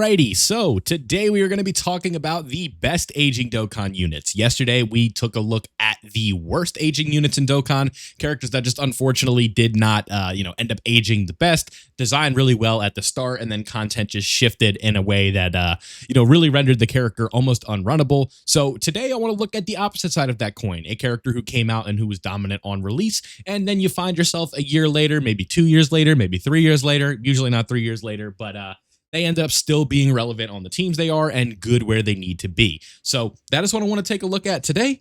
Alrighty, so today we are going to be talking about the best aging Dokkan units. Yesterday we took a look at the worst aging units in Dokkan, characters that just unfortunately did not, end up aging the best, designed really well at the start, and then content just shifted in a way that, really rendered the character almost unrunnable. So today I want to look at the opposite side of that coin, a character who came out and who was dominant on release, and then you find yourself a year later, maybe 2 years later, maybe 3 years later, usually not 3 years later, but they end up still being relevant on the teams they are and good where they need to be. So that is what I want to take a look at today.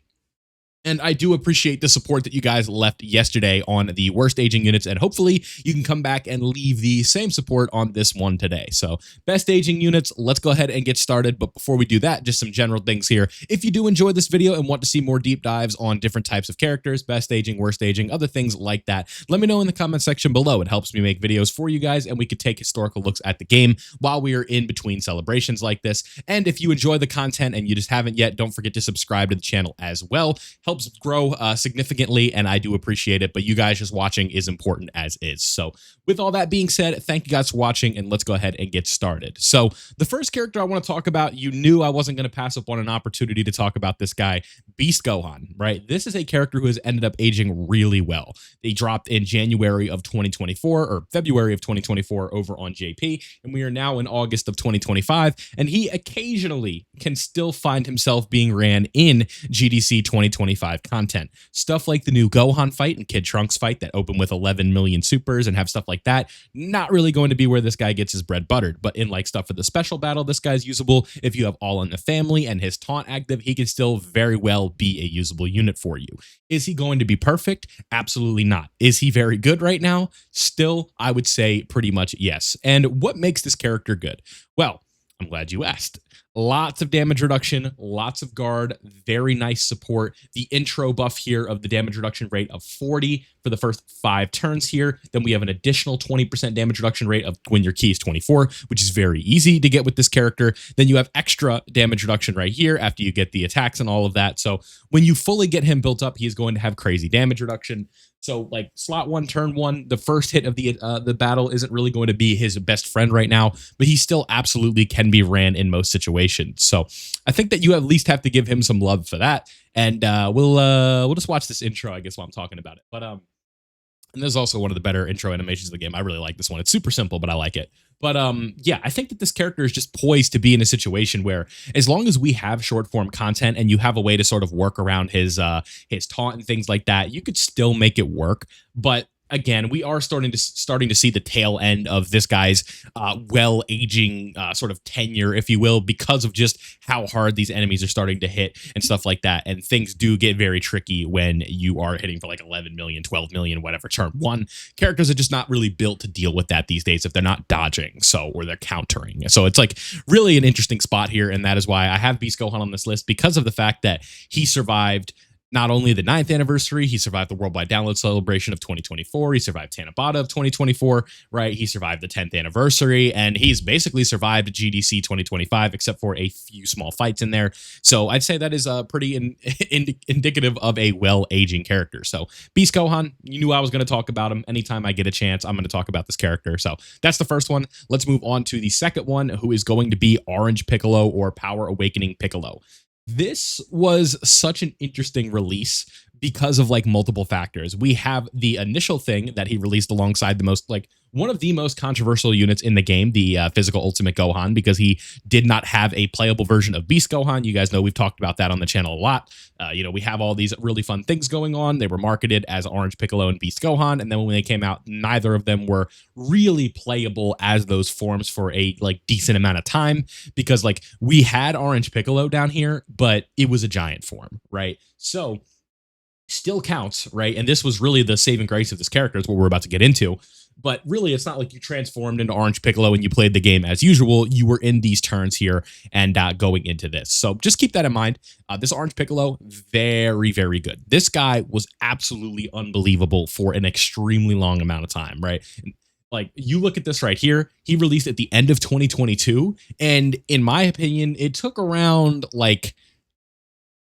And I do appreciate the support that you guys left yesterday on the worst aging units, and hopefully you can come back and leave the same support on this one today. So best aging units, let's go ahead and get started. But before we do that, just some general things here. If you do enjoy this video and want to see more deep dives on different types of characters, best aging, worst aging, other things like that, let me know in the comment section below. It helps me make videos for you guys, and we could take historical looks at the game while we are in between celebrations like this. And if you enjoy the content and you just haven't yet, don't forget to subscribe to the channel as well. Helps grow significantly, and I do appreciate it, but you guys just watching is important as is. So with all that being said, thank you guys for watching, and let's go ahead and get started. So the first character I want to talk about, you knew I wasn't going to pass up on an opportunity to talk about this guy, Beast Gohan, right? This is a character who has ended up aging really well. They dropped in January of 2024 or February of 2024 over on JP, and we are now in August of 2025, and he occasionally can still find himself being ran in GDC 2025 content. Stuff like the new Gohan fight and Kid Trunks fight that open with 11 million supers and have stuff like that, not really going to be where this guy gets his bread buttered. But in like stuff for the special battle, this guy's usable. If you have All in the Family and his taunt active, he can still very well be a usable unit for you. Is he going to be perfect? Absolutely not. Is he very good right now? Still, I would say pretty much yes. And what makes this character good? Well, I'm glad you asked. Lots of damage reduction, lots of guard, very nice support. The intro buff here of the damage reduction rate of 40 for the first 5 turns here. Then we have an additional 20% damage reduction rate of when your key is 24, which is very easy to get with this character. Then you have extra damage reduction right here after you get the attacks and all of that. So when you fully get him built up, he is going to have crazy damage reduction. So like slot 1, turn 1, the first hit of the battle isn't really going to be his best friend right now, but he still absolutely can be ran in most situations. So I think that you at least have to give him some love for that. And we'll just watch this intro, I guess, while I'm talking about it. But and this is also one of the better intro animations of the game. I really like this one. It's super simple, but I like it. But yeah, I think that this character is just poised to be in a situation where as long as we have short form content and you have a way to sort of work around his taunt and things like that, you could still make it work. But again, we are starting to see the tail end of this guy's well-aging sort of tenure, if you will, because of just how hard these enemies are starting to hit and stuff like that. And things do get very tricky when you are hitting for like 11 million, 12 million, whatever, turn 1. Characters are just not really built to deal with that these days if they're not dodging, or they're countering. So it's like really an interesting spot here, and that is why I have Beast Gohan on this list, because of the fact that he survived not only the 9th anniversary, he survived the worldwide download celebration of 2024. He survived Tanabata of 2024, right? He survived the 10th anniversary, and he's basically survived GDC 2025, except for a few small fights in there. So I'd say that is pretty indicative of a well-aging character. So Beast Gohan, you knew I was going to talk about him. Anytime I get a chance, I'm going to talk about this character. So that's the first one. Let's move on to the second one, who is going to be Orange Piccolo, or Power Awakening Piccolo. This was such an interesting release because of like multiple factors. We have the initial thing that he released alongside one of the most controversial units in the game, the physical Ultimate Gohan, because he did not have a playable version of Beast Gohan. You guys know we've talked about that on the channel a lot. We have all these really fun things going on. They were marketed as Orange Piccolo and Beast Gohan, and then when they came out, neither of them were really playable as those forms for a decent amount of time, because we had Orange Piccolo down here, but it was a giant form, right? So still counts, right? And this was really the saving grace of this character, is what we're about to get into. But really, it's not like you transformed into Orange Piccolo and you played the game as usual. You were in these turns here and going into this. So just keep that in mind. This Orange Piccolo, very, very good. This guy was absolutely unbelievable for an extremely long amount of time, right? Like, you look at this right here, he released at the end of 2022. And in my opinion, it took around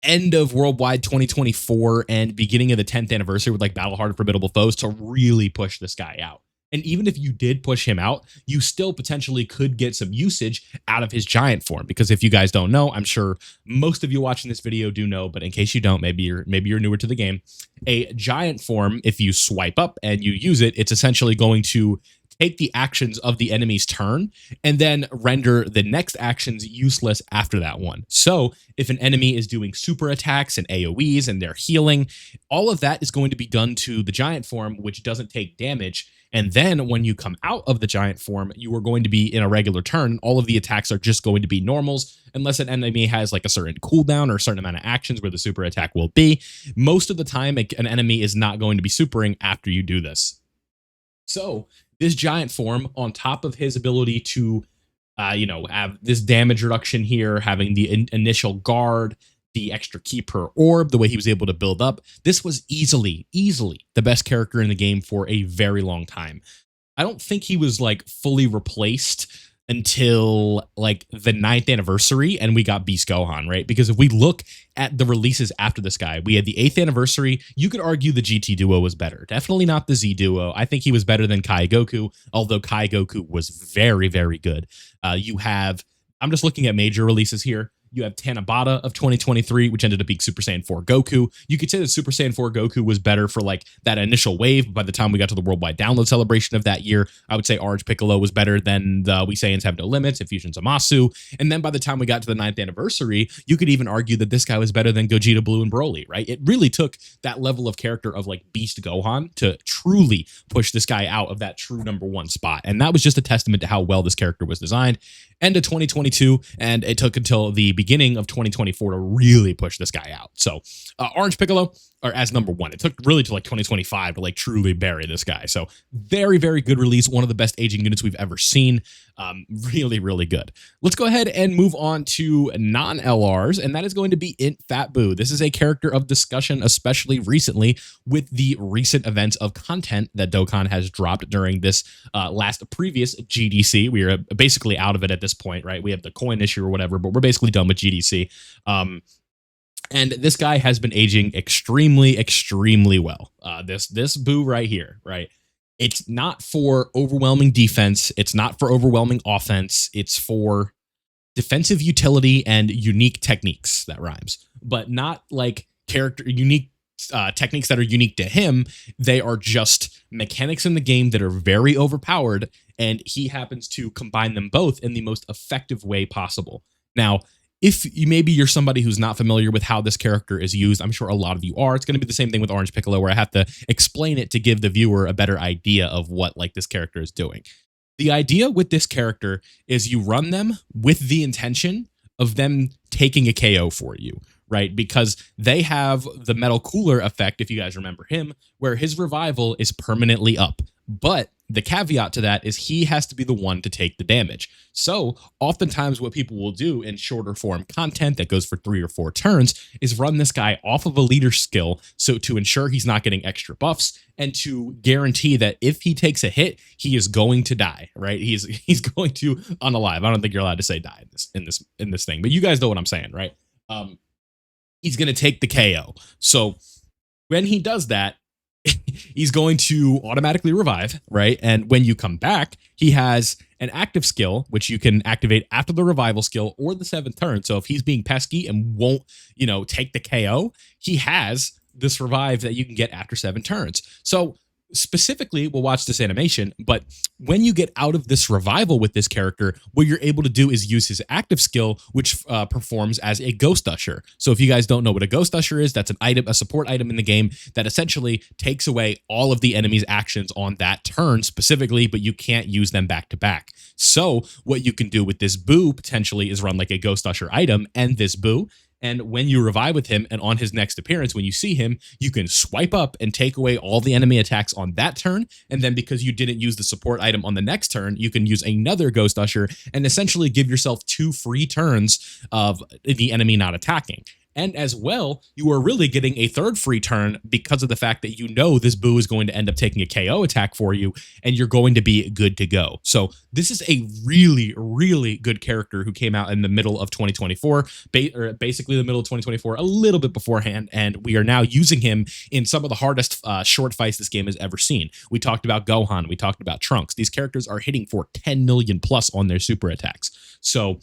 end of worldwide 2024 and beginning of the 10th anniversary with Battle Hard and Formidable Foes to really push this guy out. And even if you did push him out, you still potentially could get some usage out of his giant form. Because if you guys don't know, I'm sure most of you watching this video do know, but in case you don't, maybe you're newer to the game. A giant form, if you swipe up and you use it, it's essentially going to take the actions of the enemy's turn and then render the next actions useless after that one. So if an enemy is doing super attacks and AoEs and they're healing, all of that is going to be done to the giant form, which doesn't take damage. And then when you come out of the giant form, you are going to be in a regular turn. All of the attacks are just going to be normals, unless an enemy has like a certain cooldown or a certain amount of actions where the super attack will be. Most of the time, an enemy is not going to be supering after you do this. So this giant form, on top of his ability to, have this damage reduction here, having the initial guard, the extra key per orb, the way he was able to build up, this was easily the best character in the game for a very long time. I don't think he was like fully replaced until like the 9th anniversary and we got Beast Gohan, right? Because if we look at the releases after this guy, we had the 8th anniversary. You could argue the GT duo was better. Definitely not the Z duo. I think he was better than Kai Goku, although Kai Goku was very, very good. I'm just looking at major releases here. You have Tanabata of 2023, which ended up being Super Saiyan 4 Goku. You could say that Super Saiyan 4 Goku was better for like that initial wave. But by the time we got to the worldwide download celebration of that year, I would say Orange Piccolo was better than the We Saiyans Have No Limits, Infusion Zamasu. And then by the time we got to the 9th anniversary, you could even argue that this guy was better than Gogeta Blue and Broly, right? It really took that level of character of like Beast Gohan to truly push this guy out of that true #1 spot. And that was just a testament to how well this character was designed. End of 2022, and it took until the beginning of 2024 to really push this guy out. So Orange Piccolo, or as #1, it took really to like 2025 to like truly bury this guy. So very, very good release. One of the best aging units we've ever seen. Really, really good. Let's go ahead and move on to non-LRs, and that is going to be Int Fat Boo. This is a character of discussion, especially recently with the recent events of content that Dokkan has dropped during this previous GDC. We are basically out of it at this point, right? We have the coin issue or whatever, but we're basically done with GDC. And this guy has been aging extremely, extremely well. This Boo right here, right? It's not for overwhelming defense. It's not for overwhelming offense. It's for defensive utility and unique techniques. That rhymes, but not like unique techniques that are unique to him. They are just mechanics in the game that are very overpowered, and he happens to combine them both in the most effective way possible. Now, if maybe you're somebody who's not familiar with how this character is used, I'm sure a lot of you are. It's going to be the same thing with Orange Piccolo, where I have to explain it to give the viewer a better idea of what like this character is doing. The idea with this character is you run them with the intention of them taking a KO for you, right? Because they have the Metal Cooler effect, if you guys remember him, where his revival is permanently up. But the caveat to that is he has to be the one to take the damage. So oftentimes what people will do in shorter form content that goes for 3 or 4 turns is run this guy off of a leader skill, so to ensure he's not getting extra buffs and to guarantee that if he takes a hit, he is going to die, right? He's going to unalive. I don't think you're allowed to say die in this thing, but you guys know what I'm saying, right? He's going to take the KO. So when he does that, he's going to automatically revive, right? And when you come back, he has an active skill, which you can activate after the revival skill or the 7th turn. So if he's being pesky and won't, take the KO, he has this revive that you can get after 7 turns. So specifically, we'll watch this animation, but when you get out of this revival with this character, what you're able to do is use his active skill, which performs as a Ghost Usher. So if you guys don't know what a Ghost Usher is, that's a support item in the game that essentially takes away all of the enemy's actions on that turn specifically, but you can't use them back to back. So what you can do with this Boo potentially is run like a Ghost Usher item and this Boo. And when you revive with him and on his next appearance, when you see him, you can swipe up and take away all the enemy attacks on that turn. And then because you didn't use the support item on the next turn, you can use another Ghost Usher and essentially give yourself 2 free turns of the enemy not attacking. And as well, you are really getting a third free turn because of the fact that you know this Boo is going to end up taking a KO attack for you, and you're going to be good to go. So this is a really, really good character who came out in the middle of 2024, or basically the middle of 2024, a little bit beforehand, and we are now using him in some of the hardest short fights this game has ever seen. We talked about Gohan, we talked about Trunks. These characters are hitting for 10 million plus on their super attacks. So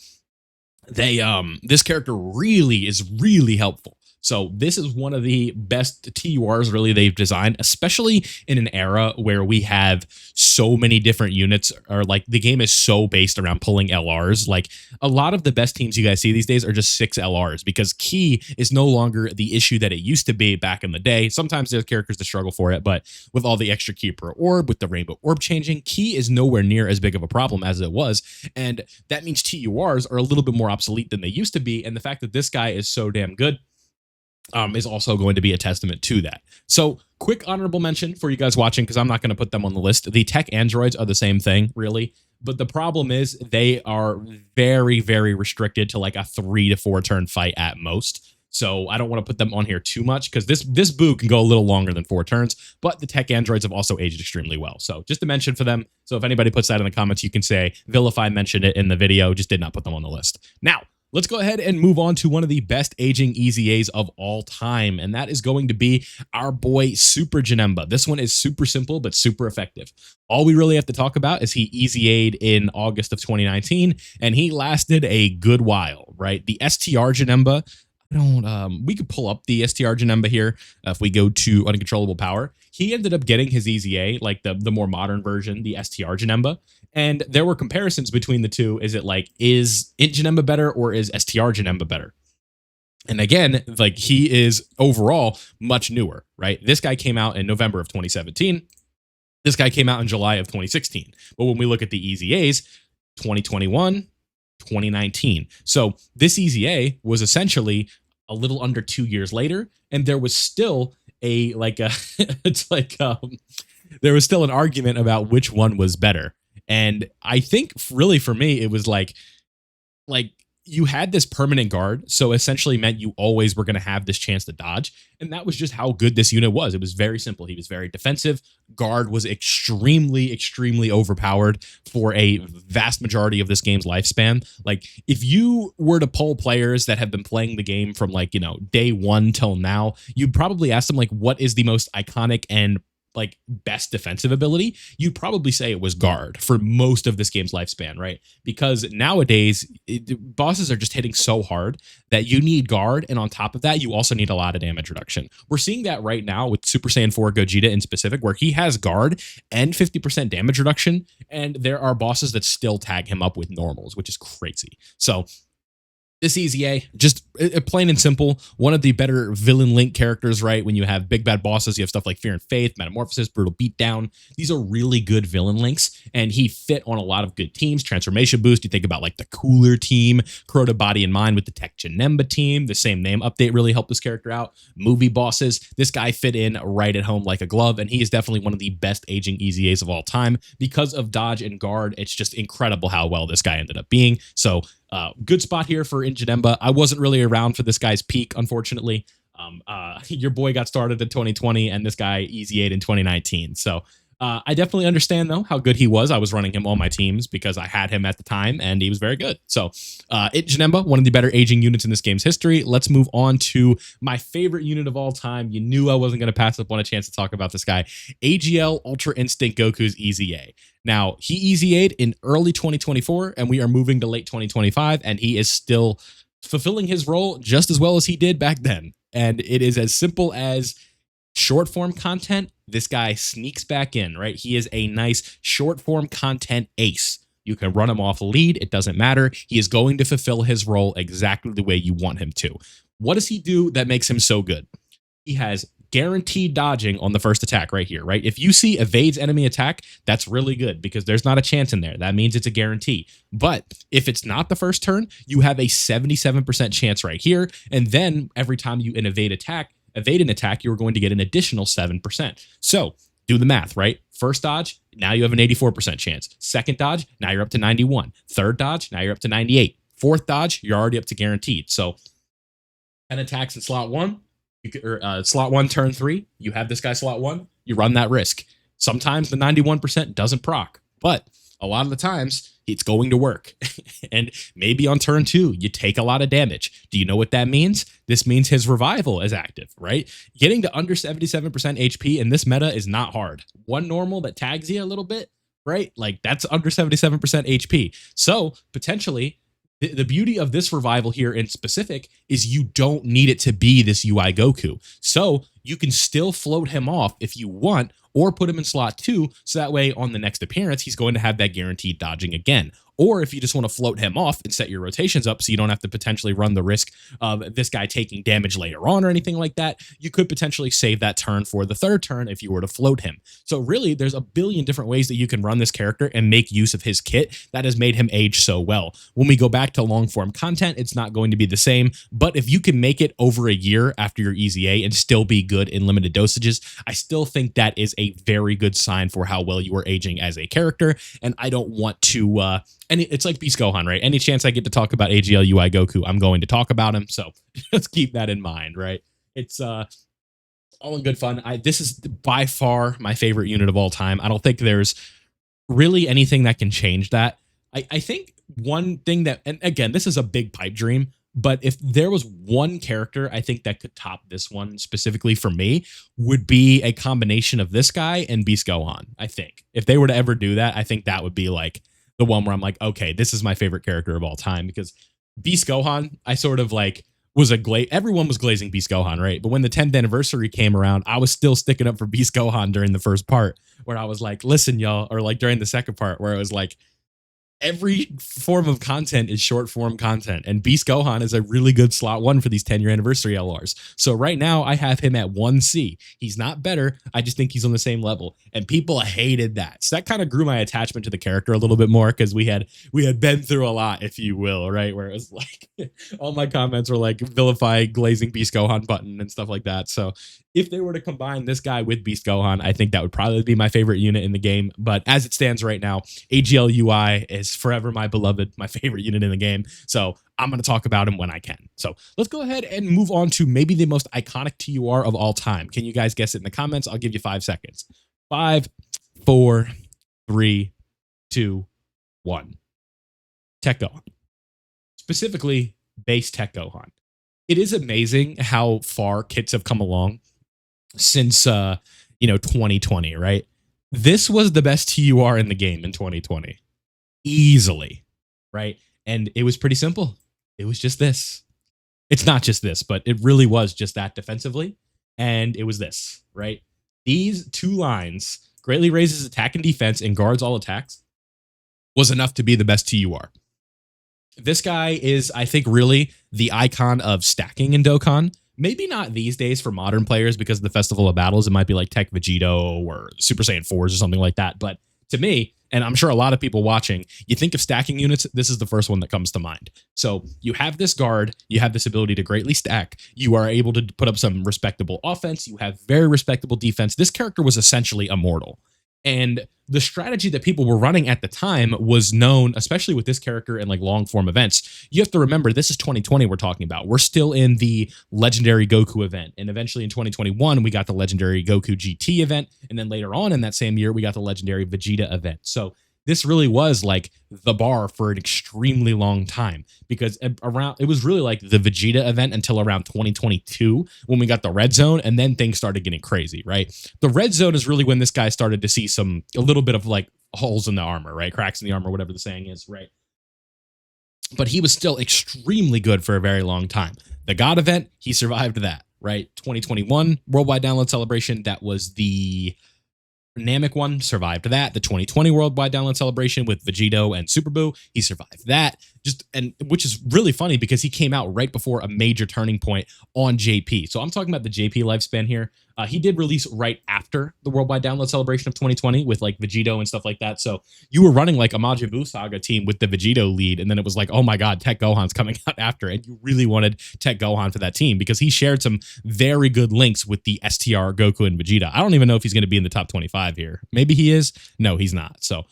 they this character really is really helpful. So this is one of the best TURs really they've designed, especially in an era where we have so many different units, or like the game is so based around pulling LRs. Like a lot of the best teams you guys see these days are just 6 LRs because key is no longer the issue that it used to be back in the day. Sometimes there's characters that struggle for it, but with all the extra key per orb, with the rainbow orb changing, key is nowhere near as big of a problem as it was. And that means TURs are a little bit more obsolete than they used to be. And the fact that this guy is so damn good is also going to be a testament to that. So quick honorable mention for you guys watching, because I'm not going to put them on the list. The tech androids are the same thing, really. But the problem is they are very, very restricted to like a 3 to 4 turn fight at most. So I don't want to put them on here too much because this Boo can go a little longer than 4 turns, but the tech androids have also aged extremely well. So just a mention for them. So if anybody puts that in the comments, you can say, Vilify mentioned it in the video, just did not put them on the list. Now, let's go ahead and move on to one of the best aging EZAs of all time, and that is going to be our boy Super Janemba. This one is super simple, but super effective. All we really have to talk about is he EZA'd in August of 2019, and he lasted a good while, right? The STR Janemba, we could pull up the STR Janemba here if we go to Uncontrollable Power. He ended up getting his EZA, like the more modern version, the STR Janemba. And there were comparisons between the two. Is it like, is Int Janemba better or is STR Janemba better? And again, like he is overall much newer, right? This guy came out in November of 2017. This guy came out in July of 2016. But when we look at the EZAs, 2021, 2019. So this EZA was essentially a little under 2 years later, and there was still there was still an argument about which one was better. And I think really for me, it was like you had this permanent guard, so essentially meant you always were going to have this chance to dodge. And that was just how good this unit was. It was very simple. He was very defensive. Guard was extremely, extremely overpowered for a vast majority of this game's lifespan. Like if you were to poll players that have been playing the game from like, day one till now, you'd probably ask them like, what is the most iconic and like best defensive ability? You'd probably say it was guard for most of this game's lifespan, right? Because nowadays bosses are just hitting so hard that you need guard, and on top of that, you also need a lot of damage reduction. We're seeing that right now with Super Saiyan 4 Gogeta in specific, where he has guard and 50% damage reduction, and there are bosses that still tag him up with normals, which is crazy. So this EZA, just plain and simple, one of the better villain link characters, right? When you have big bad bosses, you have stuff like Fear and Faith, Metamorphosis, Brutal Beatdown. These are really good villain links, and he fit on a lot of good teams. Transformation Boost, you think about like the Cooler team, Crota Body and Mind with the Tech Janemba team. The same name update really helped this character out. Movie bosses, this guy fit in right at home like a glove, and he is definitely one of the best aging EZAs of all time. Because of dodge and guard, it's just incredible how well this guy ended up being. So good spot here for Int Janemba. I wasn't really around for this guy's peak, unfortunately. Your boy got started in 2020, and this guy EZA'd in 2019. So I definitely understand, though, how good he was. I was running him on my teams because I had him at the time, and he was very good. So Int Janemba, one of the better aging units in this game's history. Let's move on to my favorite unit of all time. You knew I wasn't going to pass up on a chance to talk about this guy. AGL Ultra Instinct Goku's EZA. Now, he EZA'd in early 2024, and we are moving to late 2025, and he is still fulfilling his role just as well as he did back then. And it is as simple as short form content. This guy sneaks back in, right? He is a nice short form content ace. You can run him off lead. It doesn't matter. He is going to fulfill his role exactly the way you want him to. What does he do that makes him so good? He has guaranteed dodging on the first attack right here, right? If you see evades enemy attack, that's really good because there's not a chance in there. That means it's a guarantee. But if it's not the first turn, you have a 77% chance right here. And then every time you evade an attack, you're going to get an additional 7%. So do the math, right? First dodge, now you have an 84% chance. Second dodge, now you're up to 91. Third dodge, now you're up to 98. Fourth dodge, you're already up to guaranteed. So 10 attacks in slot one, or slot one, turn three, you have this guy slot one, you run that risk. Sometimes the 91% doesn't proc, but a lot of the times it's going to work. And maybe on turn two, you take a lot of damage. Do you know what that means? This means his revival is active, right? Getting to under 77% HP in this meta is not hard. One normal that tags you a little bit, right? Like that's under 77% HP. So potentially, the beauty of this revival here in specific is you don't need it to be this UI Goku. So you can still float him off if you want, or put him in slot two, so that way on the next appearance, he's going to have that guaranteed dodging again. Or if you just want to float him off and set your rotations up so you don't have to potentially run the risk of this guy taking damage later on or anything like that, you could potentially save that turn for the third turn if you were to float him. So really, there's a billion different ways that you can run this character and make use of his kit that has made him age so well. When we go back to long form content, it's not going to be the same, but if you can make it over a year after your EZA and still be good in limited dosages, I still think that is a very good sign for how well you are aging as a character. And I don't want to it's like Beast Gohan, right? Any chance I get to talk about AGL UI Goku, I'm going to talk about him. So just keep that in mind, right? It's all in good fun. This is by far my favorite unit of all time. I don't think there's really anything that can change that. I think one thing that, and again, this is a big pipe dream, but if there was one character I think that could top this one specifically for me, would be a combination of this guy and Beast Gohan. I think if they were to ever do that, I think that would be like the one where I'm like, okay, this is my favorite character of all time, because Beast Gohan, I sort of like was everyone was glazing Beast Gohan, right? But when the 10th anniversary came around, I was still sticking up for Beast Gohan during the first part, where I was like, listen, y'all, or like during the second part where it was like, every form of content is short form content, and Beast Gohan is a really good slot one for these 10-year anniversary LRs. So right now I have him at 1C. He's not better. I just think he's on the same level, and people hated that. So that kind of grew my attachment to the character a little bit more, because we had been through a lot, if you will, right? Where it was like all my comments were like vilify glazing Beast Gohan button and stuff like that. So if they were to combine this guy with Beast Gohan, I think that would probably be my favorite unit in the game. But as it stands right now, AGL UI is forever my beloved, my favorite unit in the game. So I'm going to talk about him when I can. So let's go ahead and move on to maybe the most iconic TUR of all time. Can you guys guess it in the comments? I'll give you 5 seconds. 5, 4, 3, 2, 1. Tech Gohan. Specifically, base Tech Gohan. It is amazing how far kits have come along since 2020, right? This was the best TUR in the game in 2020, easily, right? And it was pretty simple. It was just this. It's not just this, but it really was just that defensively, and it was this, right? These two lines, greatly raises attack and defense and guards all attacks, was enough to be the best TUR. This guy is, I think, really the icon of stacking in Dokkan. Maybe not these days for modern players because of the Festival of Battles. It might be like Tech Vegito or Super Saiyan 4s or something like that. But to me, and I'm sure a lot of people watching, you think of stacking units, this is the first one that comes to mind. So you have this guard, you have this ability to greatly stack, you are able to put up some respectable offense, you have very respectable defense. This character was essentially immortal. And the strategy that people were running at the time was known, especially with this character and like long form events. You have to remember, this is 2020 we're talking about. We're still in the legendary Goku event. And eventually in 2021, we got the legendary Goku GT event. And then later on in that same year, we got the legendary Vegeta event. So this really was like the bar for an extremely long time, because it was really like the Vegeta event until around 2022 when we got the red zone, and then things started getting crazy, right? The red zone is really when this guy started to see a little bit of like holes in the armor, right? Cracks in the armor, whatever the saying is, right? But he was still extremely good for a very long time. The God event, he survived that, right? 2021 Worldwide Download Celebration, that was the Namek one, survived that. The 2020 Worldwide Download Celebration with Vegito and Super Buu, he survived that. Which is really funny because he came out right before a major turning point on JP. So I'm talking about the JP lifespan here. He did release right after the Worldwide Download Celebration of 2020 with like Vegito and stuff like that. So you were running like a Majin Buu Saga team with the Vegito lead, and then it was like, oh my god, Tech Gohan's coming out after, and you really wanted Tech Gohan for that team because he shared some very good links with the STR Goku and Vegeta. I don't even know if he's going to be in the top 25 here. Maybe he is. No, he's not. So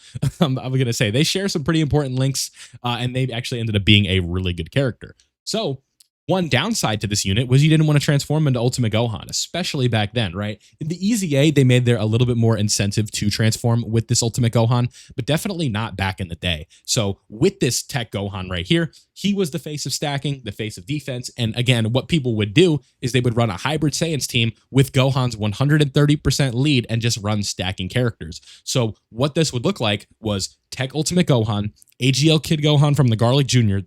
I'm going to say they share some pretty important links, and they actually ended up being a really good character. So One downside to this unit was you didn't want to transform into Ultimate Gohan, especially back then, right? In the EZA, they made there a little bit more incentive to transform with this Ultimate Gohan, but definitely not back in the day. So with this Tech Gohan right here, he was the face of stacking, the face of defense. And again, what people would do is they would run a hybrid Saiyans team with Gohan's 130% lead and just run stacking characters. So what this would look like was Tech Ultimate Gohan, AGL Kid Gohan from the Garlic Jr.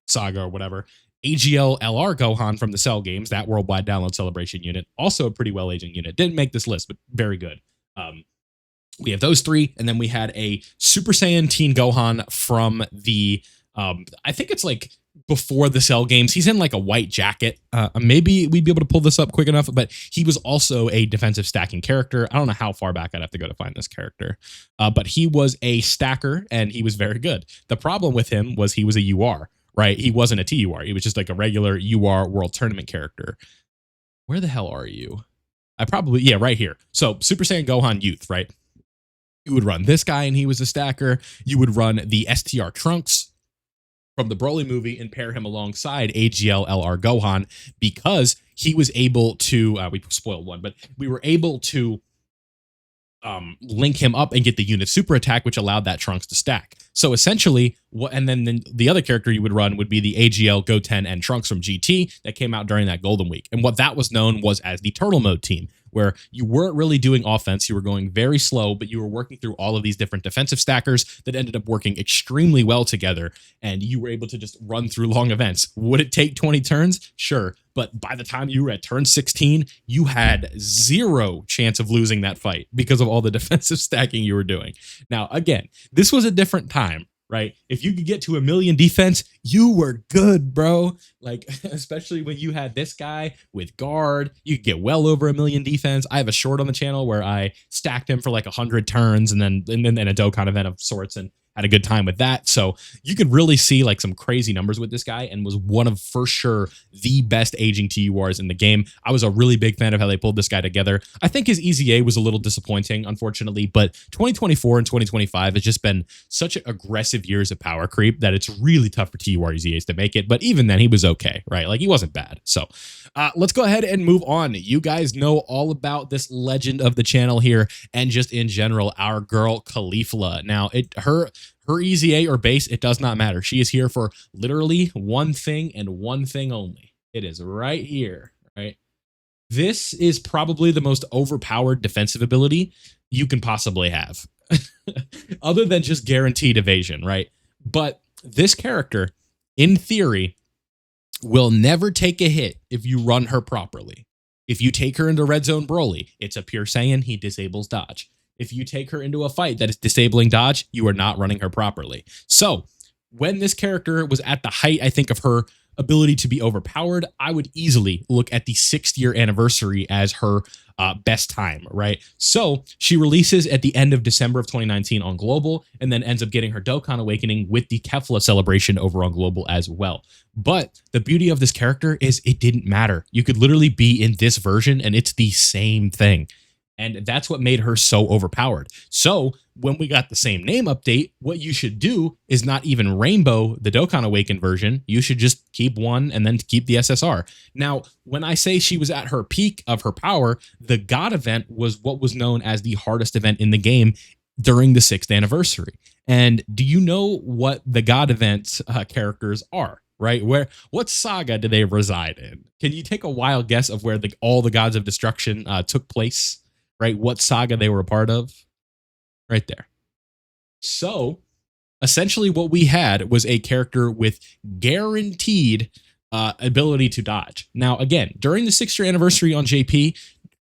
Saga or whatever, AGL LR Gohan from the Cell games, that worldwide download celebration unit, also a pretty well aging unit. Didn't make this list, but very good. We have those three, and then we had a Super Saiyan Teen Gohan from the, I think it's like before the Cell games. He's in like a white jacket. Maybe we'd be able to pull this up quick enough, but he was also a defensive stacking character. I don't know how far back I'd have to go to find this character, but he was a stacker, and he was very good. The problem with him was he was a UR. Right? He wasn't a TUR. He was just like a regular UR World Tournament character. Where the hell are you? Yeah, right here. So Super Saiyan Gohan Youth, right? You would run this guy and he was a stacker. You would run the STR Trunks from the Broly movie and pair him alongside AGL LR Gohan because he was able to, we spoiled one, but we were able to link him up and get the unit super attack, which allowed that Trunks to stack. So essentially, and then the other character you would run would be the AGL Goten and Trunks from GT that came out during that Golden Week. And what that was known was as the Turtle Mode team, where you weren't really doing offense. You were going very slow, but you were working through all of these different defensive stackers that ended up working extremely well together. And you were able to just run through long events. Would it take 20 turns? Sure. But by the time you were at turn 16, you had zero chance of losing that fight because of all the defensive stacking you were doing. Now, again, this was a different time, right? If you could get to 1 million defense, you were good, bro. Like, especially when you had this guy with guard, you could get well over 1 million defense. I have a short on the channel where I stacked him for like 100 turns and then a Dokkan event of sorts and had a good time with that. So you could really see like some crazy numbers with this guy and was one of, for sure, the best aging TURs in the game. I was a really big fan of how they pulled this guy together. I think his EZA was a little disappointing, unfortunately, but 2024 and 2025 has just been such aggressive years of power creep that it's really tough for TUR EZAs to make it. But even then, he was okay, right? Like, he wasn't bad. So let's go ahead and move on. You guys know all about this legend of the channel here and just in general, our girl Caulifla. Now, her EZA or base, it does not matter. She is here for literally one thing and one thing only. It is right here, right? This is probably the most overpowered defensive ability you can possibly have, other than just guaranteed evasion, right? But this character, in theory, will never take a hit if you run her properly. If you take her into Red Zone Broly, it's a pure Saiyan, he disables dodge. If you take her into a fight that is disabling dodge, you are not running her properly. So when this character was at the height, I think, of her ability to be overpowered, I would easily look at the 6th year anniversary as her best time, right? So she releases at the end of December of 2019 on Global and then ends up getting her Dokkan Awakening with the Kefla celebration over on Global as well. But the beauty of this character is it didn't matter. You could literally be in this version and it's the same thing. And that's what made her so overpowered. So when we got the same name update, what you should do is not even rainbow the Dokkan Awakened version. You should just keep one and then keep the SSR. Now, when I say she was at her peak of her power, the God event was what was known as the hardest event in the game during the 6th anniversary. And do you know what the God event characters are? Right? What saga do they reside in? Can you take a wild guess of where all the gods of destruction took place? Right? What saga they were a part of? Right there. So essentially what we had was a character with guaranteed ability to dodge. Now, again, during the 6th year anniversary on JP,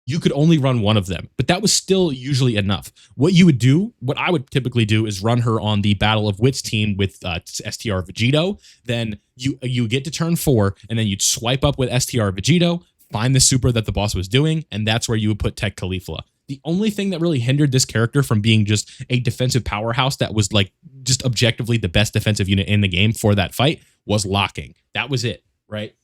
you could only run one of them, but that was still usually enough. What I would typically do is run her on the Battle of Wits team with STR Vegito. Then you get to turn 4, and then you'd swipe up with STR Vegito, find the super that the boss was doing, and that's where you would put Tech Caulifla. The only thing that really hindered this character from being just a defensive powerhouse that was like just objectively the best defensive unit in the game for that fight was locking. That was it, right?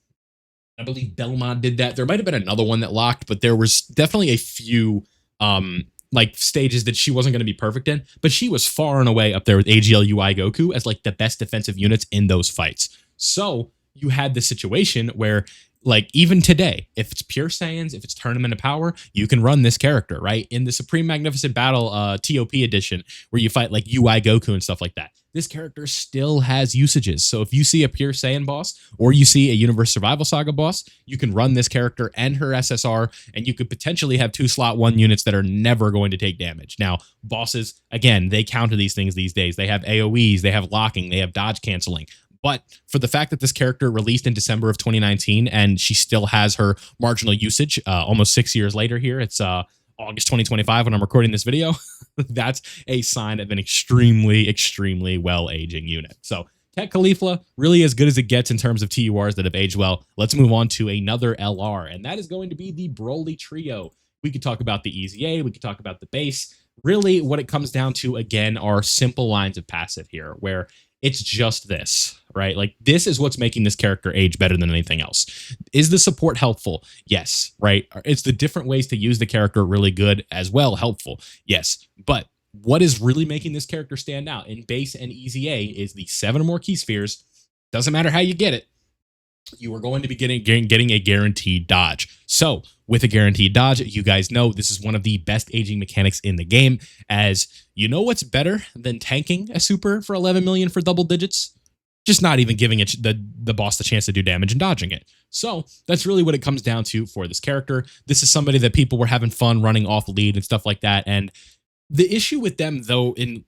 I believe Belmont did that. There might have been another one that locked, but there was definitely a few like stages that she wasn't going to be perfect in, but she was far and away up there with AGL UI Goku as like the best defensive units in those fights. So you had this situation where, like, even today, if it's pure Saiyans, if it's Tournament of Power, you can run this character, right? In the Supreme Magnificent Battle TOP edition, where you fight like UI Goku and stuff like that, this character still has usages. So if you see a pure Saiyan boss or you see a Universe Survival Saga boss, you can run this character and her SSR, and you could potentially have 2 slot 1 units that are never going to take damage. Now, bosses, again, they counter these things these days. They have AoEs, they have locking, they have dodge canceling. But for the fact that this character released in December of 2019 and she still has her marginal usage almost 6 years later here, it's August 2025 when I'm recording this video, that's a sign of an extremely, extremely well-aging unit. So Tech Khalifa, really as good as it gets in terms of TURs that have aged well. Let's move on to another LR, and that is going to be the Broly Trio. We could talk about the EZA, we could talk about the base. Really, what it comes down to, again, are simple lines of passive here, where it's just this, right? Like, this is what's making this character age better than anything else. Is the support helpful? Yes, right? It's the different ways to use the character really good as well helpful? Yes. But what is really making this character stand out in base and EZA is the 7 or more key spheres. Doesn't matter how you get it, you are going to be getting a guaranteed dodge. So with a guaranteed dodge, you guys know this is one of the best aging mechanics in the game. As you know, what's better than tanking a super for 11 million for double digits? Just not even giving it the boss the chance to do damage and dodging it. So that's really what it comes down to for this character. This is somebody that people were having fun running off lead and stuff like that. And the issue with them, though, in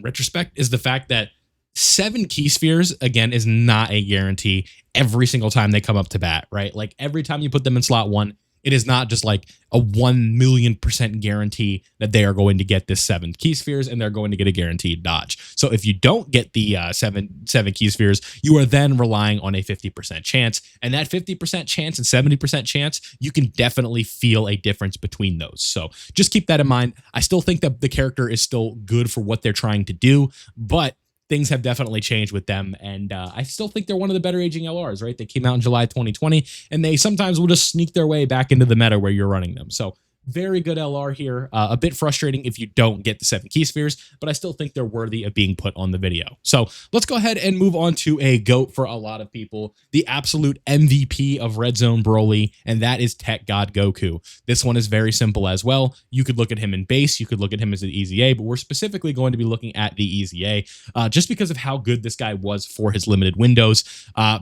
retrospect, is the fact that 7 key spheres, again, is not a guarantee every single time they come up to bat, right? Like, every time you put them in slot 1, it is not just like a 1,000,000% guarantee that they are going to get this 7 key spheres and they're going to get a guaranteed dodge. So if you don't get the seven key spheres, you are then relying on a 50% chance. And that 50% chance and 70% chance, you can definitely feel a difference between those. So just keep that in mind. I still think that the character is still good for what they're trying to do, but things have definitely changed with them, and I still think they're one of the better aging LRs, right? They came out in July 2020, and they sometimes will just sneak their way back into the meta where you're running them. So very good LR here. A bit frustrating if you don't get the 7 key spheres, but I still think they're worthy of being put on the video. So let's go ahead and move on to a GOAT for a lot of people, the absolute MVP of Red Zone Broly, and that is Tech God Goku. This one is very simple as well. You could look at him in base, you could look at him as an EZA, but we're specifically going to be looking at the EZA just because of how good this guy was for his limited windows.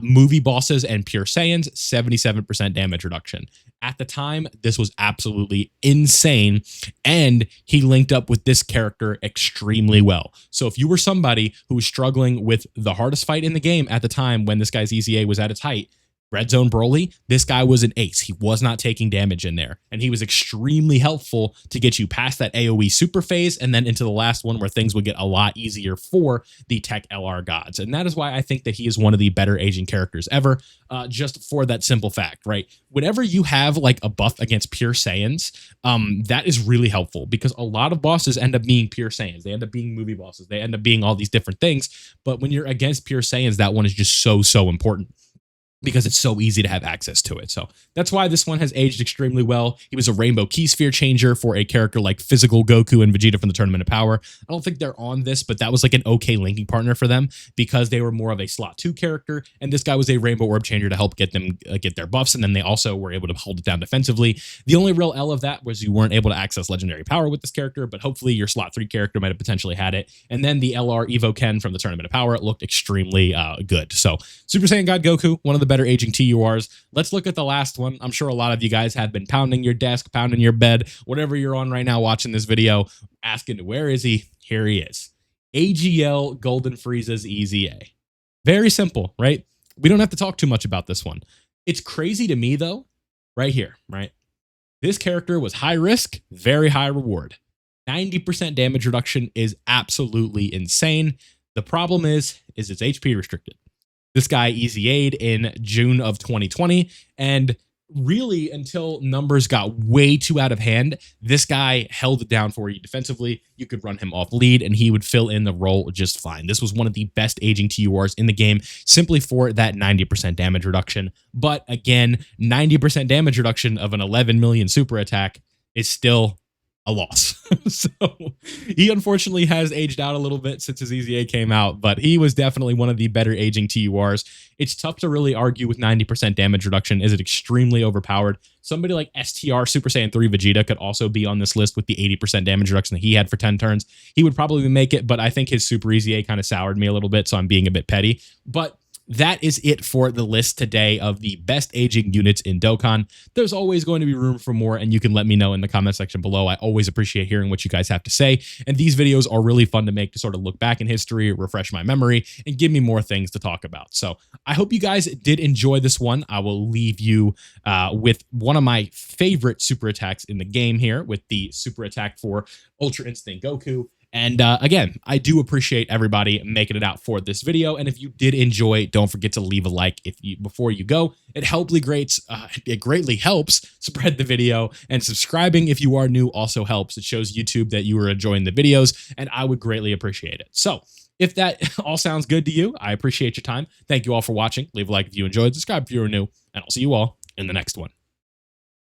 Movie bosses and pure Saiyans, 77% damage reduction. At the time, this was absolutely insane, and he linked up with this character extremely well. So if you were somebody who was struggling with the hardest fight in the game at the time when this guy's EZA was at its height, Red Zone Broly, this guy was an ace. He was not taking damage in there, and he was extremely helpful to get you past that AoE super phase and then into the last one where things would get a lot easier for the Tech LR gods. And that is why I think that he is one of the better aging characters ever, just for that simple fact, right? Whenever you have like a buff against pure Saiyans, that is really helpful because a lot of bosses end up being pure Saiyans. They end up being movie bosses. They end up being all these different things. But when you're against pure Saiyans, that one is just so important, because it's so easy to have access to it. So that's why this one has aged extremely well. He was a rainbow key sphere changer for a character like physical Goku and Vegeta from the Tournament of Power. I don't think they're on this, but that was like an okay linking partner for them because they were more of a slot 2 character, and this guy was a rainbow orb changer to help get them get their buffs, and then they also were able to hold it down defensively. The only real L of that was you weren't able to access legendary power with this character, but hopefully your slot 3 character might have potentially had it. And then the LR Evo Ken from the Tournament of Power looked extremely good. So Super Saiyan God Goku, one of the better aging TURs. Let's look at the last one. I'm sure a lot of you guys have been pounding your desk, pounding your bed, whatever you're on right now watching this video, asking where is he? Here he is. AGL Golden Frieza's EZA. Very simple, right? We don't have to talk too much about this one. It's crazy to me though, right here, right? This character was high risk, very high reward. 90% damage reduction is absolutely insane. The problem is it's HP restricted. This guy EZA'd in June of 2020, and really until numbers got way too out of hand, this guy held it down for you defensively. You could run him off lead, and he would fill in the role just fine. This was one of the best aging TURs in the game, simply for that 90% damage reduction. But again, 90% damage reduction of an 11 million super attack is still a loss. So he unfortunately has aged out a little bit since his EZA came out, but he was definitely one of the better aging TURs. It's tough to really argue with 90% damage reduction. Is it extremely overpowered? Somebody like STR Super Saiyan 3 Vegeta could also be on this list with the 80% damage reduction that he had for 10 turns. He would probably make it, but I think his Super EZA kind of soured me a little bit, so I'm being a bit petty. But that is it for the list today of the best aging units in Dokkan. There's always going to be room for more, and you can let me know in the comment section below. I always appreciate hearing what you guys have to say, and these videos are really fun to make to sort of look back in history, refresh my memory, and give me more things to talk about. So I hope you guys did enjoy this one. I will leave you with one of my favorite super attacks in the game here, with the super attack for Ultra Instinct Goku. And again, I do appreciate everybody making it out for this video. And if you did enjoy, don't forget to leave a like before you go. It greatly helps spread the video, and subscribing if you are new also helps. It shows YouTube that you are enjoying the videos, and I would greatly appreciate it. So if that all sounds good to you, I appreciate your time. Thank you all for watching. Leave a like if you enjoyed, subscribe if you are new, and I'll see you all in the next one.